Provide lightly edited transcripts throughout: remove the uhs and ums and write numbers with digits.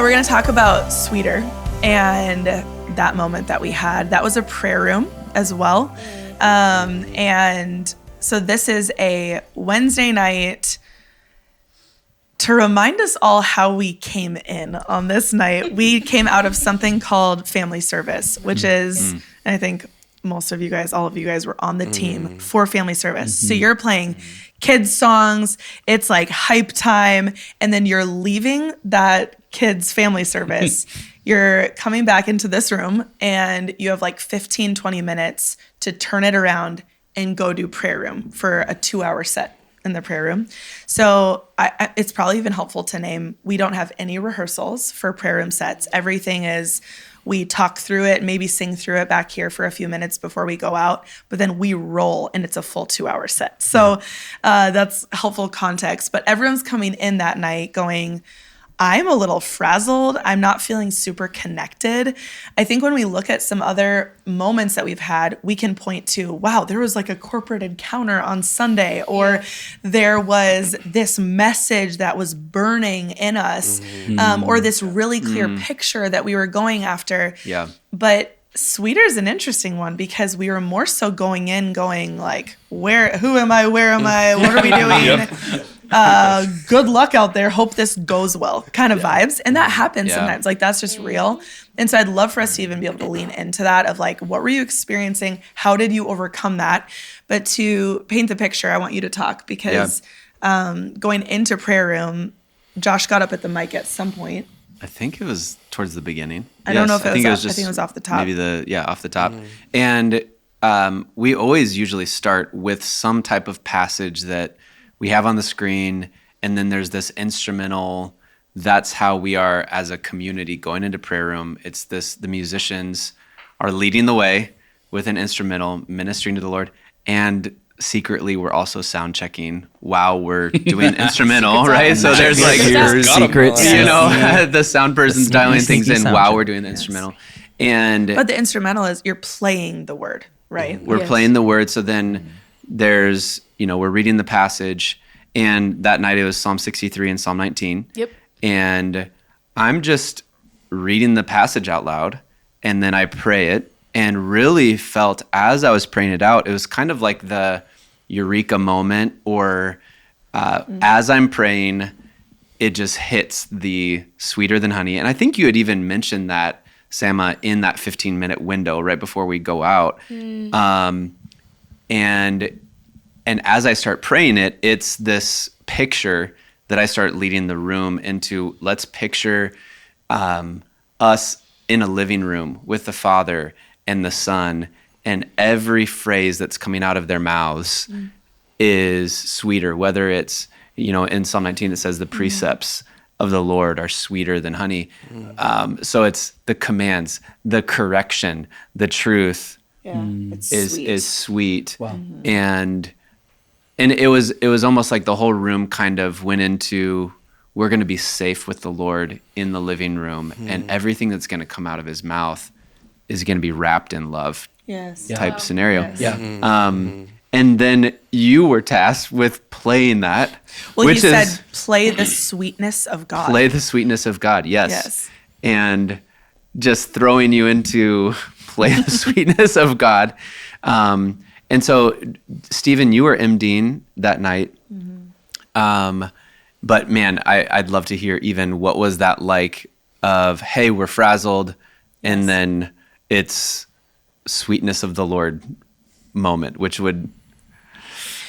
We're going to talk about Sweeter and that moment that we had. That was a prayer room as well. And so this is a Wednesday night to remind us all how we came in on this night. We came out of something called family service, which is, and I think most of you guys, all of you guys were on the team for family service. So you're playing kids songs, it's like hype time, and then you're leaving that kids family service. You're coming back into this room and you have like 15, 20 minutes to turn it around and go do prayer room for a 2-hour set in the prayer room. So it's probably even helpful to name, we don't have any rehearsals for prayer room sets. Everything is, we talk through it, maybe sing through it back here for a few minutes before we go out, but then we roll and it's a full 2-hour set. So that's helpful context. But everyone's coming in that night going, I'm a little frazzled. I'm not feeling super connected. I think when we look at some other moments that we've had, we can point to, wow, there was like a corporate encounter on Sunday, or there was this message that was burning in us, or this really clear picture that we were going after. Yeah. But Sweeter is an interesting one because we were more so going in going like, who am I? Where am I? What are we doing? Good luck out there. Hope this goes well kind of vibes. And that happens sometimes. Like that's just real. And so I'd love for us to even be able to lean into that of like, what were you experiencing? How did you overcome that? But to paint the picture, I want you to talk because going into prayer room, Josh got up at the mic at some point. I think it was towards the beginning. I don't know if it was, I think it was off the top. Maybe off the top. And we always usually start with some type of passage that we have on the screen, and then there's this instrumental. That's how we are as a community going into prayer room. It's this, the musicians are leading the way with an instrumental, ministering to the Lord, and secretly we're also sound checking while we're doing instrumental, right? So there's like secrets, you know, the sound person's dialing things in while we're doing the instrumental. But the instrumental is you're playing the word, right? We're playing the word. So then there's, you know, we're reading the passage, and that night it was Psalm 63 and Psalm 19. Yep. And I'm just reading the passage out loud, and then I pray it, and really felt as I was praying it out, it was kind of like the eureka moment, or as I'm praying, it just hits the sweeter than honey. And I think you had even mentioned that, Sama, in that 15-minute window right before we go out. And as I start praying it, it's this picture that I start leading the room into. Let's picture us in a living room with the Father and the Son, and every phrase that's coming out of their mouths is sweeter, whether it's, you know, in Psalm 19 it says the precepts of the Lord are sweeter than honey. So it's the commands, the correction, the truth is sweet. Wow. And it was almost like the whole room kind of went into, we're going to be safe with the Lord in the living room, and everything that's going to come out of his mouth is going to be wrapped in love type scenario. And then you were tasked with playing that. Well, he said, play the sweetness of God. Play the sweetness of God, yes. And just throwing you into play the sweetness of God. And so, Stephen, you were MDing that night. But man, I'd love to hear even what was that like of, hey, we're frazzled, and then it's sweetness of the Lord moment, which would...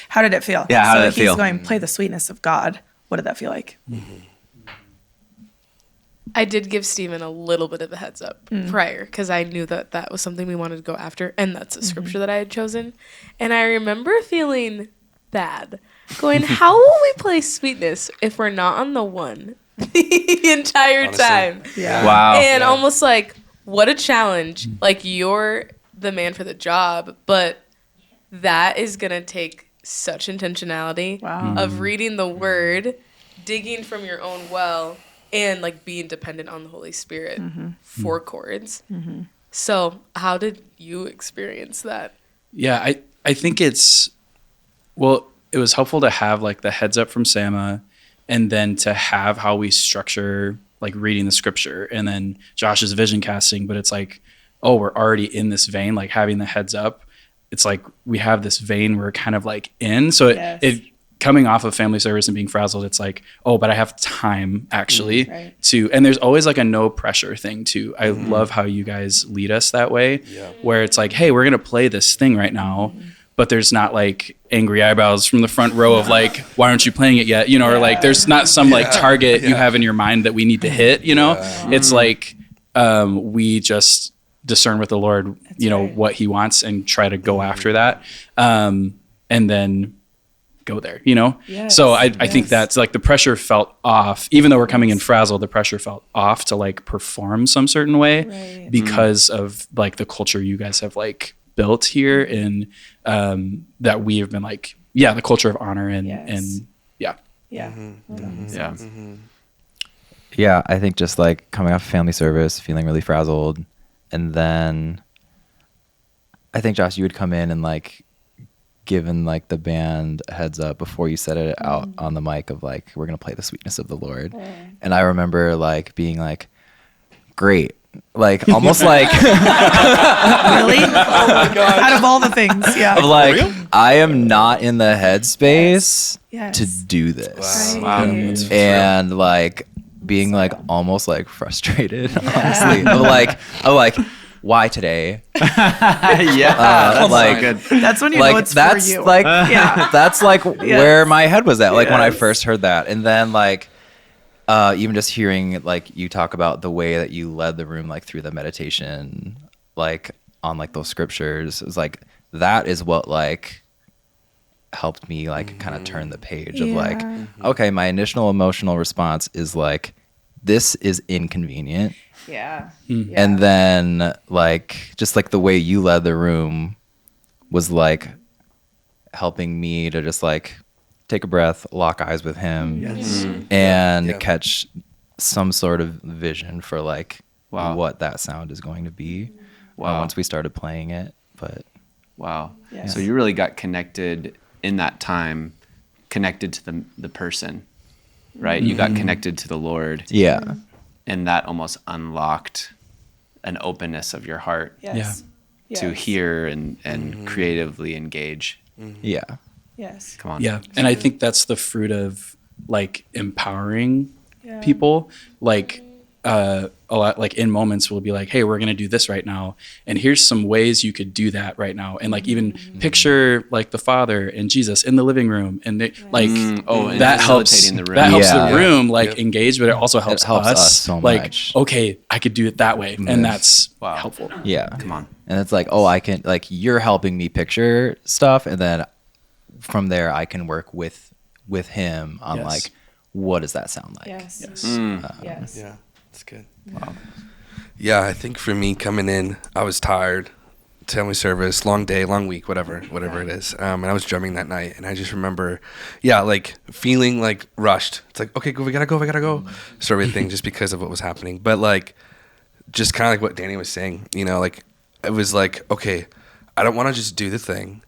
How did it feel? Yeah, how did it feel? He's going, play the sweetness of God. What did that feel like? I did give Stephen a little bit of a heads up prior, because I knew that that was something we wanted to go after, and that's a scripture that I had chosen. And I remember feeling bad, going, how will we play sweetness if we're not on the one the entire time? Yeah. Wow. And almost like, what a challenge. Like, you're the man for the job, but that is going to take such intentionality of reading the word, digging from your own well, and like being dependent on the Holy Spirit for chords. So how did you experience that? Yeah, I think it was helpful to have like the heads up from Sama, and then to have how we structure like reading the scripture, and then Josh's vision casting, but it's like, oh, we're already in this vein, like having the heads up. It's like we have this vein we're kind of like in. So it coming off of family service and being frazzled, it's like, oh, but I have time actually and there's always like a no pressure thing too. I love how you guys lead us that way, where it's like, hey, we're going to play this thing right now, but there's not like angry eyebrows from the front row of like, why aren't you playing it yet? You know, or like, there's not some like target you have in your mind that we need to hit, you know, it's like, we just discern with the Lord, what he wants and try to go after that. And then go there, So I think that's like the pressure felt off, even though we're coming in frazzled, the pressure felt off to like perform some certain way because of like the culture you guys have like built here, and that we have been like, the culture of honor and I think just like coming off family service, feeling really frazzled, and then I think Josh, you would come in and like given like the band a heads up before you set it out on the mic of like, we're gonna play the sweetness of the Lord. And I remember like being like, great, like almost like really? Oh my God. Out of all the things, of like, I am not in the headspace to do this. Wow. And like being like almost like frustrated, honestly, of like why today? That's like good. That's when you like know it's that's for you. like that's like where my head was at, like when I first heard that. And then like even just hearing like you talk about the way that you led the room like through the meditation, like on like those scriptures, it was like that is what like helped me like kind of turn the page of like, okay, my initial emotional response is like, this is inconvenient. And then like just like the way you led the room was like helping me to just like take a breath, lock eyes with him, and catch some sort of vision for like what that sound is going to be once we started playing it. But so you really got connected in that time, connected to the person, right? You got connected to the Lord. And that almost unlocked an openness of your heart to hear and creatively engage. Come on. And I think that's the fruit of like empowering people. Like a lot, like in moments we'll be like, hey, we're gonna do this right now, and here's some ways you could do that right now, and like even picture like the Father and Jesus in the living room, and they, like that helps the room. That helps the room like engage, but it also helps us so like much. Okay, I could do it that way, and that's helpful. Come on. And it's like, oh, I can like, you're helping me picture stuff, and then from there I can work with him on like, what does that sound like? That's good. Yeah, I think for me coming in, I was tired, family service, long day, long week, whatever it is. And I was drumming that night, and I just remember, like feeling like rushed. It's like, okay, we gotta go, sort of thing, just because of what was happening. But like, just kind of like what Danny was saying, like it was like, okay, I don't want to just do the thing.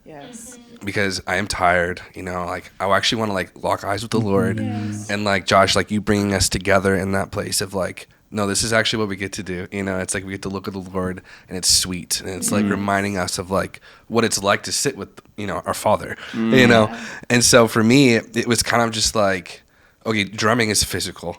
Because I am tired, like I actually want to like lock eyes with the Lord, and like Josh, like you bringing us together in that place of like, no, this is actually what we get to do. It's like we get to look at the Lord, and it's sweet, and it's like reminding us of like what it's like to sit with our Father, And so for me, it was kind of just like, okay, drumming is physical.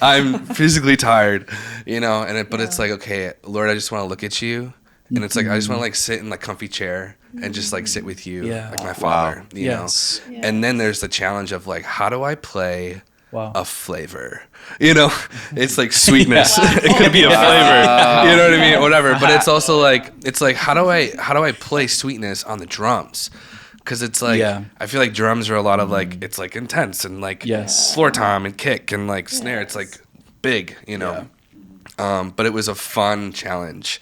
I'm physically tired, but it's like, okay, Lord, I just want to look at you. And it's like, I just want to like sit in like comfy chair and just like sit with you, like my Father, you know? And then there's the challenge of like, how do I play a flavor? It's like sweetness. It could be a flavor, you know what I mean? Whatever. But it's also like, how do I play sweetness on the drums? Because it's like, I feel like drums are a lot of like, it's like intense and like floor tom and kick and like snare. It's like big, but it was a fun challenge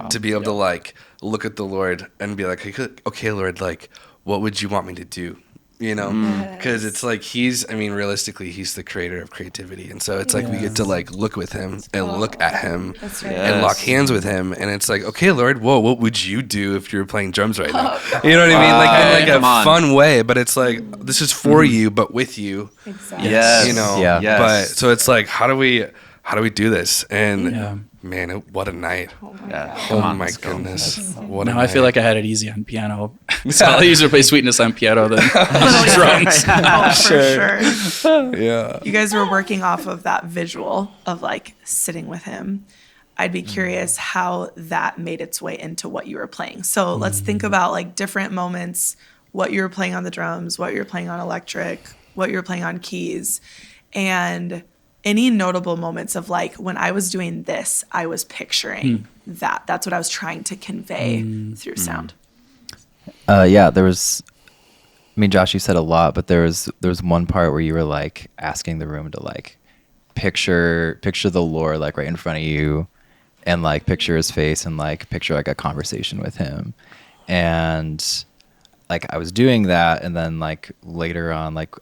to be able to like look at the Lord and be like, okay, Lord, like, what would you want me to do? you know, because it's like realistically, he's the creator of creativity. And so it's like we get to like look with him and look at him and lock hands with him. And it's like, okay, Lord, whoa, what would you do if you were playing drums right now? You know what I mean? Like in like a fun way, but it's like, this is for you, but with you. Exactly. Yes. You know, Yeah. but so it's like, how do we do this? And man, what a night. Oh my goodness. What a Now night. I feel like I had it easy on piano. It's a lot easier to play Sweetness on piano than drums. For sure. Yeah. You guys were working off of that visual of like sitting with him. I'd be curious how that made its way into what you were playing. So let's think about like different moments, what you were playing on the drums, what you were playing on electric, what you were playing on keys, and any notable moments of like, when I was doing this, I was picturing that. That's what I was trying to convey through sound. There was, Josh, you said a lot, but there was one part where you were like asking the room to like picture the Lord like right in front of you, and like picture his face, and like picture like a conversation with him. And like I was doing that, and then like later on, like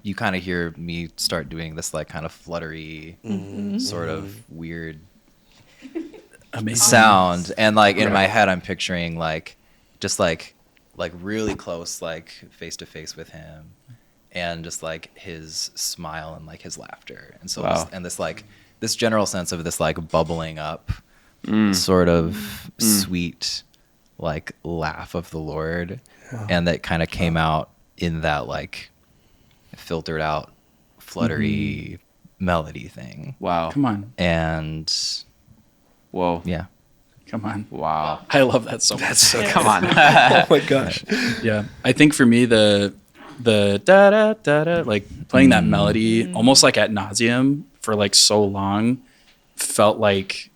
you kind of hear me start doing this like kind of fluttery sort of weird Amazing sound, and like in my head I'm picturing like just like really close, like face to face with him, and just like his smile and like his laughter, and so this general sense of this like bubbling up sort of sweet like laugh of the Lord. And that kind of came out in that like filtered out fluttery melody thing. Wow. Come on. And Whoa. yeah. Come on. Wow. I love that so much. That's so Come on. Oh my gosh. Yeah. I think for me, the da da da da, like playing that melody almost like ad nauseum for like so long felt like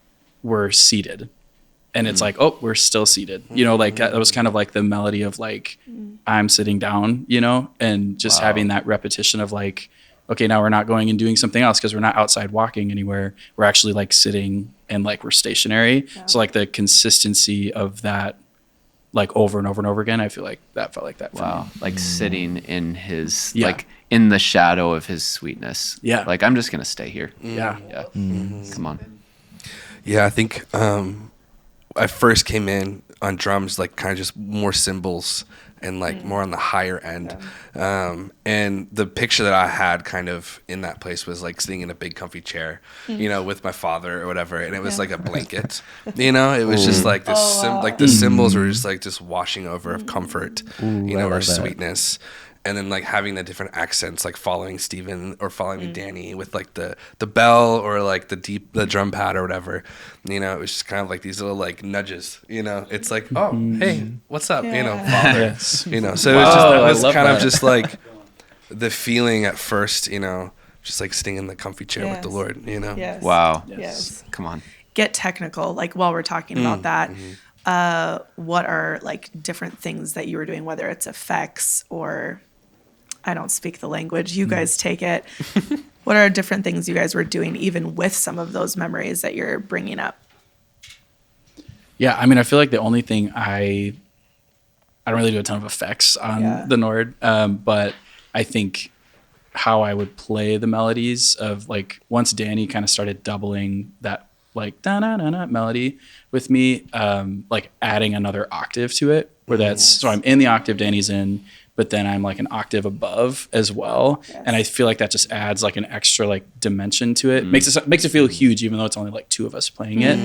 we're seated. And it's like, oh, we're still seated. You know, like that was kind of like the melody of like, I'm sitting down, you know, and just having that repetition of like, okay, now we're not going and doing something else because we're not outside walking anywhere. We're actually like sitting and like we're stationary. Yeah. So like the consistency of that, like over and over and over again, I feel like that felt like that for me. Like sitting in his, like in the shadow of his sweetness. Yeah. Like, I'm just going to stay here. Yeah. Yeah. Come on. Yeah, I think I first came in on drums, like kind of just more cymbals and like more on the higher end. And the picture that I had kind of in that place was like sitting in a big comfy chair, you know, with my father or whatever. And it was like a blanket, you know, it was just like this, like the cymbals were just like just washing over of comfort, you know, or sweetness. And then like having the different accents, like following Steven or following Danny with like the bell or like the drum pad or whatever, you know, it was just kind of like these little like nudges, you know, it's like, oh, hey, what's up? You know, father, you know, so it was just, that was kind of just like the feeling at first, you know, just like sitting in the comfy chair with the Lord, you know? Yes. Wow. Yes. Come on. Get technical, like while we're talking about that, what are like different things that you were doing, whether it's effects or, I don't speak the language, you guys take it. What are different things you guys were doing even with some of those memories that you're bringing up? Yeah, I mean, I feel like the only thing I don't really do a ton of effects on the Nord, but I think how I would play the melodies of like once Danny kind of started doubling that like da na na na melody with me, like adding another octave to it, where that's so I'm in the octave Danny's in, but then I'm like an octave above as well. Yes. And I feel like that just adds like an extra like dimension to it. Makes it feel huge, even though it's only like two of us playing it.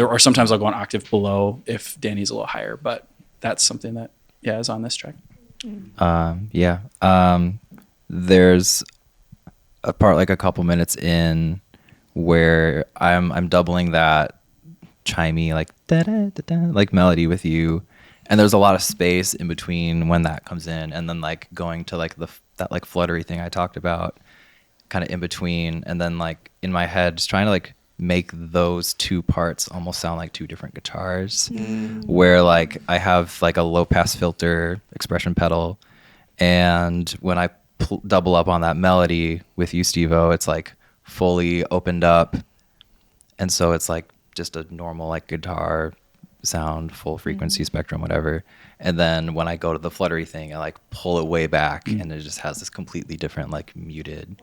Or sometimes I'll go an octave below if Danny's a little higher, but that's something that is on this track. There's a part like a couple minutes in where I'm doubling that chimey like da da da da like melody with you. And there's a lot of space in between when that comes in, and then like going to like that like fluttery thing I talked about, kind of in between, and then like in my head just trying to like make those two parts almost sound like two different guitars, where like I have like a low pass filter expression pedal, and when I double up on that melody with you, Steve-O, it's like fully opened up, and so it's like just a normal like guitar sound, full frequency spectrum, whatever. And then when I go to the fluttery thing, I like pull it way back, and it just has this completely different like muted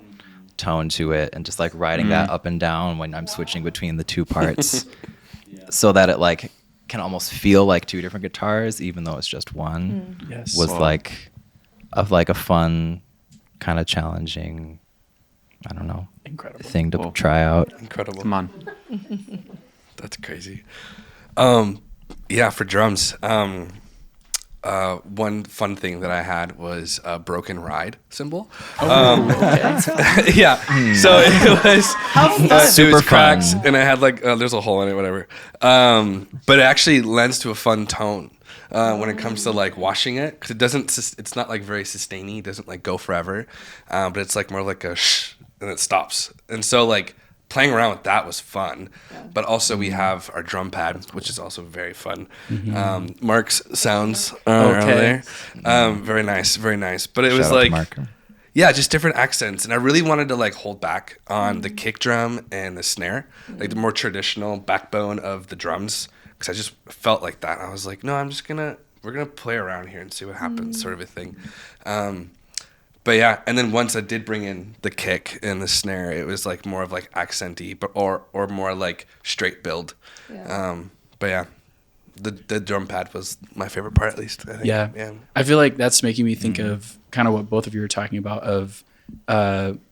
tone to it, and just like riding that up and down when I'm switching between the two parts, so that it like can almost feel like two different guitars, even though it's just one. Yes. Was like a fun, kind of challenging, I don't know, Incredible. thing to try out. Incredible. Come on. That's crazy. Yeah, for drums. One fun thing that I had was a broken ride cymbal. Yeah. So it was Super cracked, fun. and I had like there's a hole in it, whatever. But it actually lends to a fun tone when it comes to like washing it, because it doesn't. It's not like very sustaining. It doesn't like go forever, but it's like more like a shh, and it stops. And so like playing around with that was fun. But also we have our drum pad, which is also very fun. Mark's sounds are there. Very nice, very nice. But it was Shout out to like, Mark. yeah, just different accents. And I really wanted to like hold back on the kick drum and the snare, like the more traditional backbone of the drums, because I just felt like that. I was like, no, we're gonna play around here and see what happens, sort of a thing. But yeah, and then once I did bring in the kick and the snare, it was like more of like accenty, but or more like straight build. But yeah, the drum pad was my favorite part, at least. I think. Yeah. I feel like that's making me think of kind of what both of you were talking about, of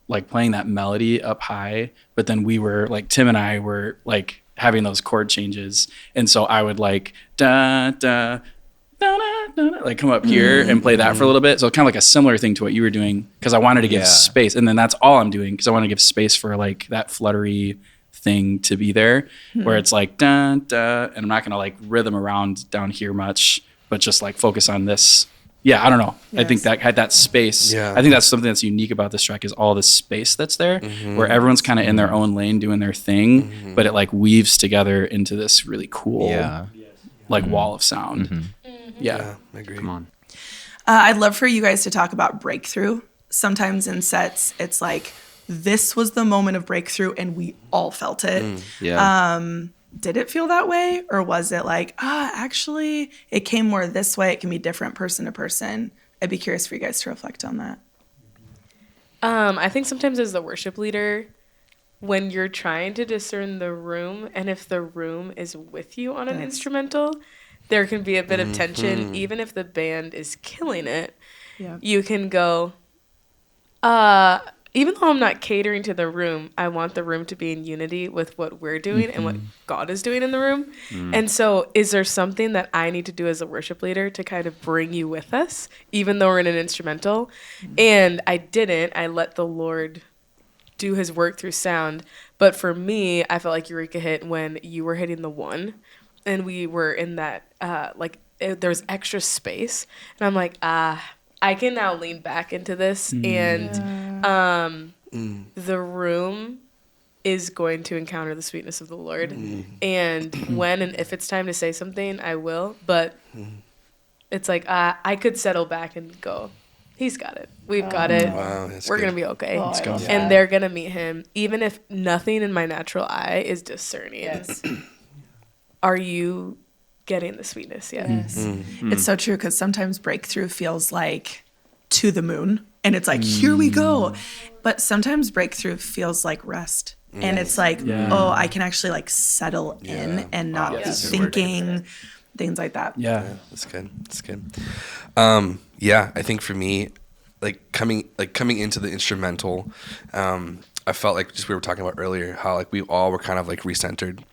like playing that melody up high, but then we were like, Tim and I were like having those chord changes, and so I would like da da da da da, like come up here and play that for a little bit. So kind of like a similar thing to what you were doing, because I wanted to give space, and then that's all I'm doing, because I want to give space for like that fluttery thing to be there, where it's like da da, and I'm not gonna like rhythm around down here much, but just like focus on this. Yeah, I don't know. I think that had that space. Yeah. I think that's something that's unique about this track, is all the space that's there, where everyone's kind of in their own lane doing their thing, but it like weaves together into this really cool like wall of sound. Yeah, I agree. Come on. I'd love for you guys to talk about breakthrough. Sometimes in sets, it's like, this was the moment of breakthrough and we all felt it. Did it feel that way? Or was it like, actually, it came more this way. It can be different person to person. I'd be curious for you guys to reflect on that. I think sometimes as the worship leader, when you're trying to discern the room, and if the room is with you on an instrumental, there can be a bit of tension, even if the band is killing it. Yeah. You can go, even though I'm not catering to the room, I want the room to be in unity with what we're doing and what God is doing in the room. And so is there something that I need to do as a worship leader to kind of bring you with us, even though we're in an instrumental? And I didn't. I let the Lord do his work through sound. But for me, I felt like Eureka hit when you were hitting the one, and we were in that, there was extra space. And I'm like, I can now lean back into this, and the room is going to encounter the sweetness of the Lord. And when and if it's time to say something, I will. But it's like, I could settle back and go, he's got it. We've got it. Wow, We're going to be okay. Let's go. And they're going to meet him, even if nothing in my natural eye is discerning. Yes. Are you getting the sweetness yet? Yes. It's so true, because sometimes breakthrough feels like to the moon, and it's like, here we go. But sometimes breakthrough feels like rest. And it's like, I can actually like settle in and not be thinking things like that. Yeah, that's good. That's good. I think for me, coming into the instrumental, I felt like, just we were talking about earlier, how like we all were kind of like recentered.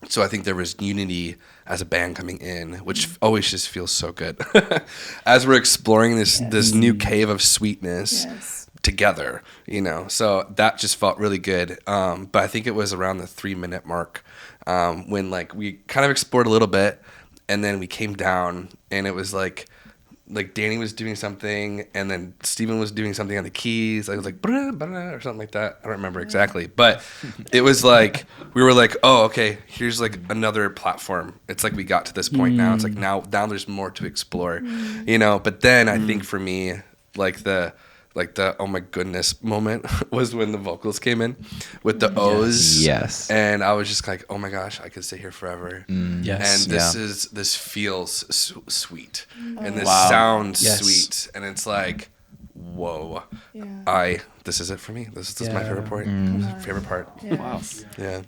So I think there was unity as a band coming in, which always just feels so good. As we're exploring this new cave of sweetness together, So that just felt really good. But I think it was around the 3-minute mark when like we kind of explored a little bit, and then we came down, and it was like Danny was doing something, and then Steven was doing something on the keys. I was like, or something like that. I don't remember exactly. But it was like, we were like, oh, okay, here's like another platform. It's like we got to this point now. It's like now there's more to explore, But then I think for me, like the like the oh my goodness moment was when the vocals came in with the O's. Yes. And I was just like, oh my gosh, I could stay here forever. Yes. And this feels sweet, and this Wow. sounds Yes. sweet, and it's like, whoa, this is it for me. This is my favorite part. Favorite part. Wow. Yeah.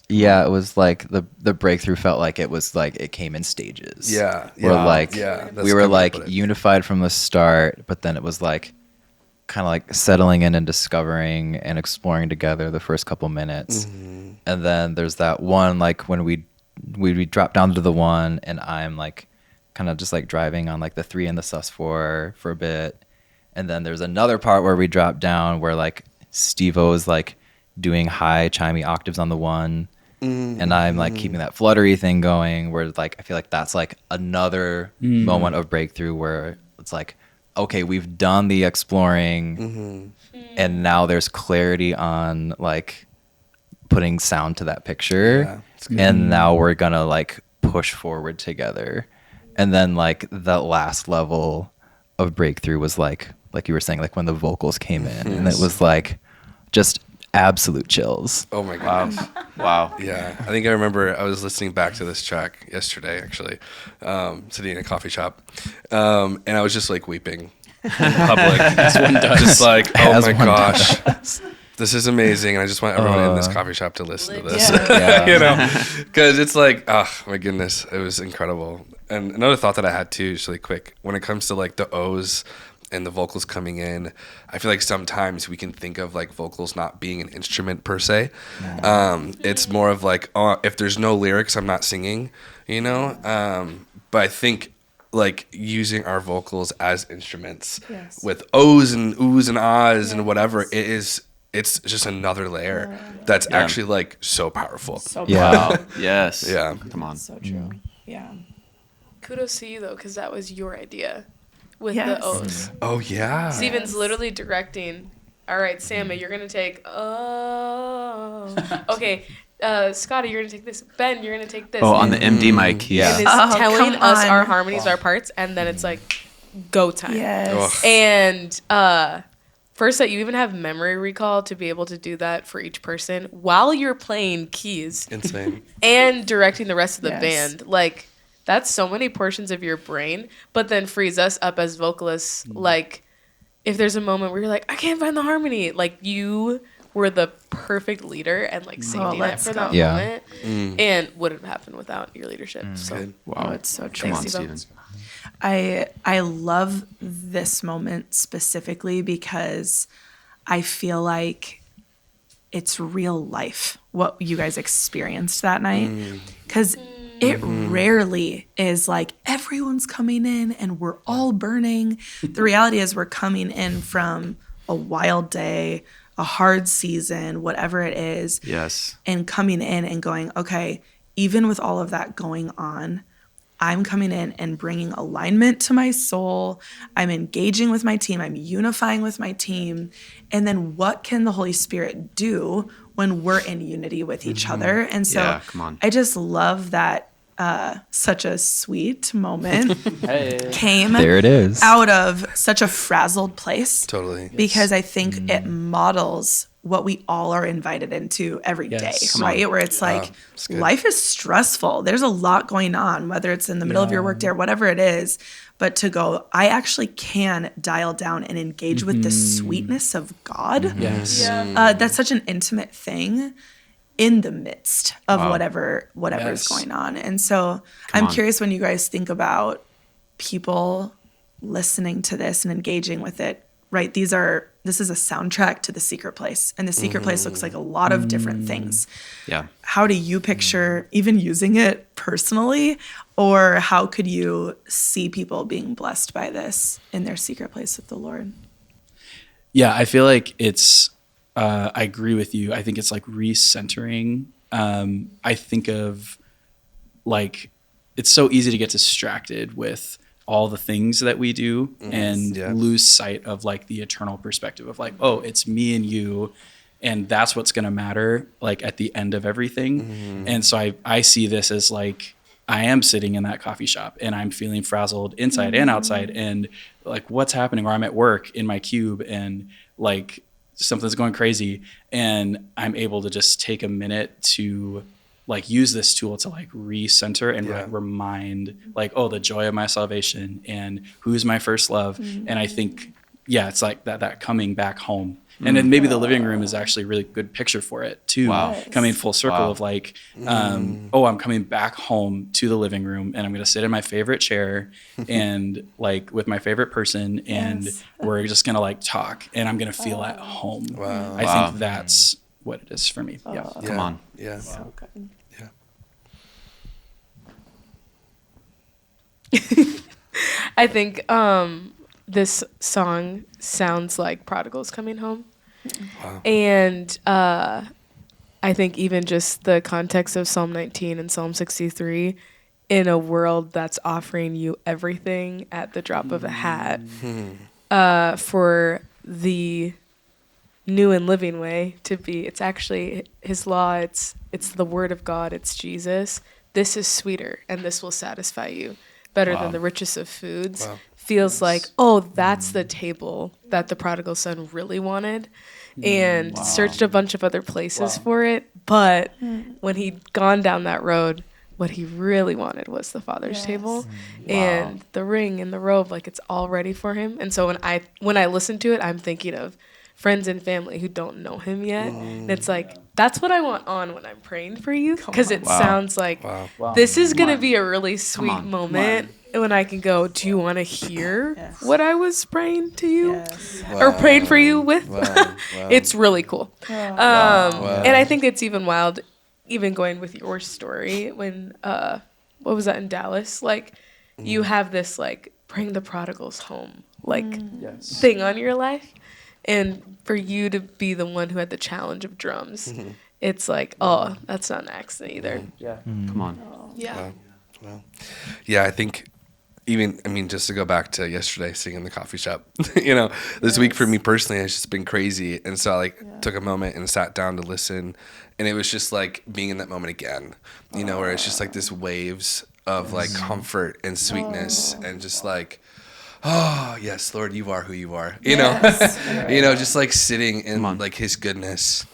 Yeah, it was like the breakthrough felt like it was like it came in stages. Yeah. Where like that's we were good way to like put it. unified from the start, but then it was like kind of like settling in and discovering and exploring together the first couple minutes. And then there's that one like when we drop down to the one and I'm like kind of just like driving on like the 3 and the sus4 for a bit. And then there's another part where we drop down where like Steve-O is like doing high chimey octaves on the one. And I'm like keeping that fluttery thing going where like I feel like that's like another moment of breakthrough where it's like, okay, we've done the exploring and now there's clarity on like putting sound to that picture. And now we're gonna like push forward together. And then like the last level of breakthrough was like you were saying, like when the vocals came in and it was like just absolute chills. Oh my gosh. Wow. Yeah, I think I remember I was listening back to this track yesterday, actually, sitting in a coffee shop, and I was just like weeping in public. As one does. Just like, oh As my one gosh, this is amazing, and I just want everyone in this coffee shop to listen to this. Yeah. You know, because it's like, oh my goodness, it was incredible. And another thought that I had too, just really quick, when it comes to like the O's and the vocals coming in, I feel like sometimes we can think of like vocals not being an instrument per se. It's more of like, oh, if there's no lyrics, I'm not singing, you know? But I think like using our vocals as instruments with O's and oohs and ahs and whatever, it's just another layer that's actually like so powerful. So Yeah. Wow. Yes. Yeah. Come on. So true. Yeah. Kudos to you though, because that was your idea with Yes. the O's. Oh yeah. Steven's literally directing. All right, Sammy, you're gonna take. Oh, okay. Scotty, you're gonna take this. Ben, you're gonna take this. Oh, on the MD mic. And Yeah. it's Oh, telling come us on. our harmonies, our parts, and then it's like go time. Yes. And first that you even have memory recall to be able to do that for each person while you're playing keys Insane. and directing the rest of the Yes. band. Like that's so many portions of your brain, but then frees us up as vocalists. Like if there's a moment where you're like, I can't find the harmony, like you were the perfect leader and like safety net let's for go. that Yeah. moment. And wouldn't have happened without your leadership. So Oh, it's so true. Come on, Thanks, Steven. Steve-O. I love this moment specifically because I feel like it's real life what you guys experienced that night, because it rarely is like everyone's coming in and we're all burning. The reality is we're coming in from a wild day, a hard season, whatever it is, Yes. and coming in and going, okay, even with all of that going on, I'm coming in and bringing alignment to my soul. I'm engaging with my team. I'm unifying with my team. And then what can the Holy Spirit do when we're in unity with each other? And so Yeah, come on. I just love that such a sweet moment came There it is. out of such a frazzled place. Totally. Because I think it models what we all are invited into every day, Yes. Come right? Where it's like it's good. life is stressful. There's a lot going on, whether it's in the middle of your workday or whatever it is. But to go, I actually can dial down and engage with the sweetness of God. Yes. That's such an intimate thing in the midst of whatever is Yes. going on. And so I'm on. curious when you guys think about people listening to this and engaging with it, right? This is a soundtrack to The Secret Place. And The Secret Place looks like a lot of different things. Yeah. How do you picture even using it personally? Or how could you see people being blessed by this in their secret place with the Lord? Yeah, I feel like it's, I agree with you. I think it's like recentering. I think of like, it's so easy to get distracted with all the things that we do and lose sight of like the eternal perspective of like, oh, it's me and you. And that's what's going to matter like at the end of everything. And so I see this as like I am sitting in that coffee shop and I'm feeling frazzled inside and outside, and like what's happening, or I'm at work in my cube and like something's going crazy, and I'm able to just take a minute to like use this tool to like recenter and like remind like, oh, the joy of my salvation and who's my first love. And I think, yeah, it's like that coming back home. And then maybe the living room is actually a really good picture for it too. Wow. Coming full circle of like, oh, I'm coming back home to the living room and I'm going to sit in my favorite chair and like with my favorite person, and we're just going to like talk and I'm going to feel at home. Wow. I think that's what it is for me. Yeah. Come on. Yeah. So good. Yeah. I think this song sounds like prodigals coming home. Wow. And I think even just the context of Psalm 19 and Psalm 63, in a world that's offering you everything at the drop of a hat, for the new and living way to be, it's actually his law, it's the word of God, it's Jesus. This is sweeter and this will satisfy you better than the richest of foods. Wow. Feels like, oh, that's the table that the prodigal son really wanted, and searched a bunch of other places for it. But when he'd gone down that road, what he really wanted was the Father's table and the ring and the robe. Like, it's all ready for him. And so when I listen to it, I'm thinking of friends and family who don't know him yet. And it's like, that's what I want on when I'm praying for you, because it sounds like this is going to be a really sweet moment when I can go, do you want to hear what I was praying to you or praying for you with? It's really cool. And I think it's even wild, even going with your story when, what was that in Dallas? Like, you have this like bring the prodigals home like thing on your life. And for you to be the one who had the challenge of drums, it's like, oh, that's not an accident either. Come on. Yeah. Wow. Yeah, I think just to go back to yesterday singing in the coffee shop, this week for me personally has just been crazy. And so I took a moment and sat down to listen, and it was just like being in that moment again, where it's just like this waves of like comfort and sweetness and just like, oh yes, Lord, you are who you are, just like sitting in like his goodness,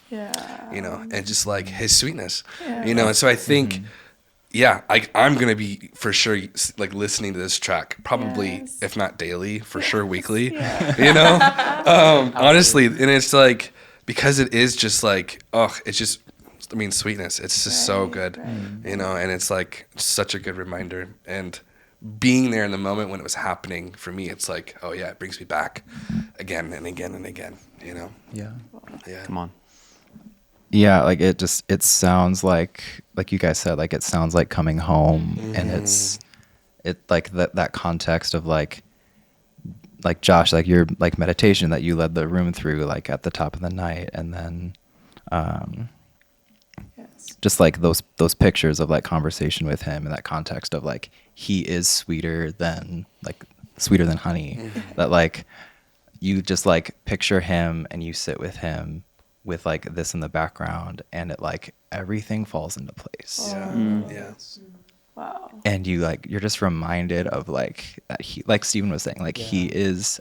and just like his sweetness, and so I think, I'm going to be for sure like listening to this track, probably if not daily, for sure weekly, honestly. And it's like, because it is just like, sweetness. It's just so good, and it's like such a good reminder. And being there in the moment when it was happening for me, it's like, oh yeah, it brings me back again and again and again, Yeah. Come on. Yeah, like it sounds like you guys said, like it sounds like coming home, and it like that context of like Josh, like your like meditation that you led the room through like at the top of the night, and then just like those pictures of like conversation with him, and that context of like he is sweeter than honey, that like you just like picture him and you sit with him with like this in the background, and it like everything falls into place. Wow. And you're just reminded of like that he, like Stephen was saying, like he is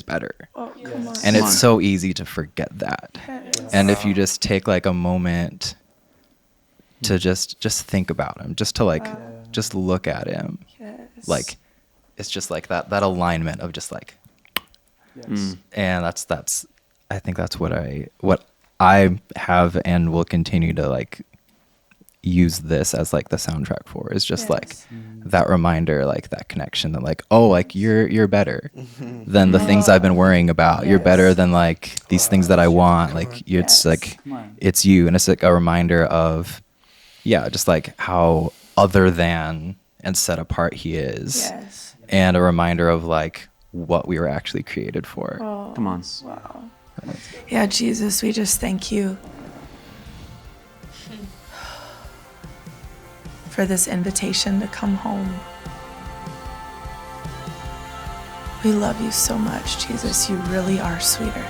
better. Oh, come on. And it's so easy to forget that. And if you just take like a moment to just think about him, just to like just look at him, like it's just like that alignment of just like, and that's I think that's what I have and will continue to like use this as like the soundtrack for, is just like that reminder, like that connection, that like, oh, like you're better than the things I've been worrying about. You're better than like these things that I want. Like it's like it's you, and it's like a reminder of just like how other than and set apart he is, and a reminder of like what we were actually created for. Come on. Wow. Yeah, Jesus, we just thank you for this invitation to come home. We love you so much, Jesus. You really are sweeter.